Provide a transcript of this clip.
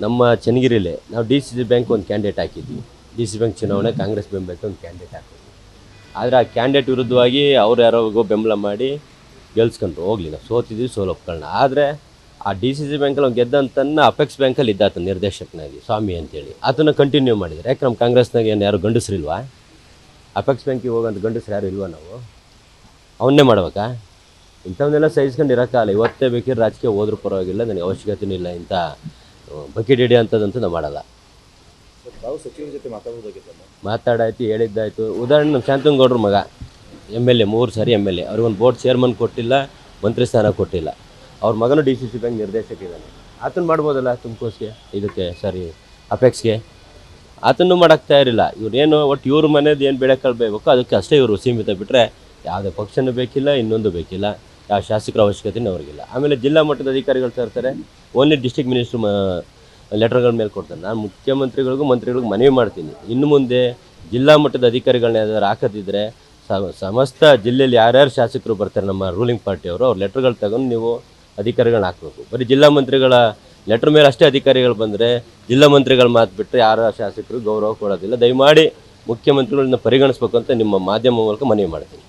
ನಮ್ಮ ಚನ್ನಗಿರಿಲಿ ನಾವು DCC bank ಒಂದು ಕ್ಯಾಂಡಿಡೇಟ್ ಹಾಕಿದ್ವಿ. DCC ಬ್ಯಾಂಕ್ ಚುನಾವಣೆ ಕಾಂಗ್ರೆಸ್ ಬೆಂಬಲಿತ ಒಂದು ಕ್ಯಾಂಡಿಡೇಟ್ ಹಾಕಿದ್ವಿ. ಆದರೆ ಆ ಕ್ಯಾಂಡಿಡೇಟ್ ವಿರುದ್ಧವಾಗಿ ಅವ್ರು ಯಾರಿಗೋ ಬೆಂಬಲ ಮಾಡಿ ಗೆಲ್ಸ್ಕೊಂಡ್ರು. ಹೋಗ್ಲಿ, ನಾವು ಸೋತಿದ್ವಿ, ಸೋಲೊಪ್ಕೊಳ್ಳೋಣ. ಆದರೆ ಆ DCC ಬ್ಯಾಂಕಲ್ಲಿ ಅವ್ನು ಗೆದ್ದಂತನ್ನ ಅಪೆಕ್ಸ್ ಬ್ಯಾಂಕಲ್ಲಿ ಇದ್ದಾತ ನಿರ್ದೇಶಕನಾಗಿ ಸ್ವಾಮಿ ಅಂತೇಳಿ ಅದನ್ನು ಕಂಟಿನ್ಯೂ ಮಾಡಿದರೆ. ಯಾಕೆ ನಮ್ಮ ಕಾಂಗ್ರೆಸ್ನಾಗ ಏನು ಯಾರು ಗಂಡಸ್ರಿಲ್ವಾ? ಅಪೆಕ್ಸ್ ಬ್ಯಾಂಕಿಗೆ ಹೋಗೋಂಥ ಗಂಡಸ್ರು ಯಾರು ಇಲ್ವಾ? ನಾವು ಅವನ್ನೇ ಮಾಡ್ಬೇಕಾ? ಇಂಥವನ್ನೆಲ್ಲ ಸಹಿಸ್ಕೊಂಡು ಇರೋಕ್ಕಾಗಲ್ಲ. ಇವತ್ತೇ ಬೇಕಿದ್ರೆ ರಾಜಕೀಯ ಹೋದ್ರೂ ಪರವಾಗಿಲ್ಲ, ನನಗೆ ಅವಶ್ಯಕತೆಯೂ ಇಲ್ಲ. ಇಂಥ ಬಕೆಟ್ ಹಿಡಿ ಅಂಥದ್ದಂತೂ ನಾವು ಮಾಡಲ್ಲ. ತಾವು ಸಚಿವರ ಜೊತೆ ಮಾತಾಡೋದಾಗಿತ್ತಲ್ಲ? ಮಾತಾಡಾಯ್ತು, ಹೇಳಿದ್ದಾಯಿತು. ಉದಾಹರಣೆ ನಮ್ಮ ಶಾಂತನಗೌಡ್ರ ಮಗ MLA 3 ಸಾರಿ MLA, ಅವ್ರಿಗೊಂದು ಬೋರ್ಡ್ ಚೇರ್ಮನ್ ಕೊಟ್ಟಿಲ್ಲ, ಮಂತ್ರಿ ಸ್ಥಾನ ಕೊಟ್ಟಿಲ್ಲ. ಅವ್ರ ಮಗನೂ DCC ಬ್ಯಾಂಕ್ ನಿರ್ದೇಶಕ ಇದ್ದಾನೆ. ಆತನು ಮಾಡ್ಬೋದಲ್ಲ ತುಮಕೂರ್ಸ್ಗೆ, ಇದಕ್ಕೆ ಸಾರಿ ಅಪೆಕ್ಸ್ಗೆ. ಆತನ್ನು ಮಾಡೋಕ್ಕೆ ತಯಾರಿಲ್ಲ. ಇವ್ರೇನು ಒಟ್ಟು ಇವ್ರ ಮನೇದು ಏನು ಬೆಳೆಕಾಳು ಬೇಕು ಅದಕ್ಕೆ ಅಷ್ಟೇ ಇವರು ಸೀಮಿತ, ಬಿಟ್ಟರೆ ಯಾವುದೇ ಪಕ್ಷನೂ ಬೇಕಿಲ್ಲ, ಇನ್ನೊಂದು ಬೇಕಿಲ್ಲ, ಯಾವ ಶಾಸಕರ ಅವಶ್ಯಕತೆಯೂ ಅವ್ರಿಗಿಲ್ಲ. ಆಮೇಲೆ ಜಿಲ್ಲಾ ಮಟ್ಟದ ಅಧಿಕಾರಿಗಳು ತರ್ತಾರೆ, ಓನ್ಲಿ ಡಿಸ್ಟ್ರಿಕ್ಟ್ ಮಿನಿಸ್ಟ್ರು ಲೆಟರ್ಗಳ ಮೇಲೆ ಕೊಡ್ತಾರೆ. ನಾನು ಮುಖ್ಯಮಂತ್ರಿಗಳಿಗೂ ಮಂತ್ರಿಗಳಿಗೂ ಮನವಿ ಮಾಡ್ತೀನಿ, ಇನ್ನು ಮುಂದೆ ಜಿಲ್ಲಾ ಮಟ್ಟದ ಅಧಿಕಾರಿಗಳನ್ನ ಯಾವ್ದಾದ್ರು ಹಾಕೋದಿದ್ರೆ ಸಮಸ್ತ ಜಿಲ್ಲೆಯಲ್ಲಿ ಯಾರ್ಯಾರು ಶಾಸಕರು ಬರ್ತಾರೆ ನಮ್ಮ ರೂಲಿಂಗ್ ಪಾರ್ಟಿಯವರು, ಅವ್ರ ಲೆಟರ್ಗಳು ತಗೊಂಡು ನೀವು ಅಧಿಕಾರಿಗಳನ್ನ ಹಾಕಬೇಕು. ಬರೀ ಜಿಲ್ಲಾ ಮಂತ್ರಿಗಳ ಲೆಟ್ರ್ ಮೇಲೆ ಅಷ್ಟೇ ಅಧಿಕಾರಿಗಳು ಬಂದರೆ ಜಿಲ್ಲಾ ಮಂತ್ರಿಗಳು ಮಾತು ಬಿಟ್ಟರೆ ಯಾರ ಶಾಸಕರು ಗೌರವ ಕೊಡೋದಿಲ್ಲ. ದಯಮಾಡಿ ಮುಖ್ಯಮಂತ್ರಿಗಳನ್ನ ಪರಿಗಣಿಸ್ಬೇಕು ಅಂತ ನಿಮ್ಮ ಮಾಧ್ಯಮ ಮೂಲಕ ಮನವಿ ಮಾಡ್ತೀನಿ.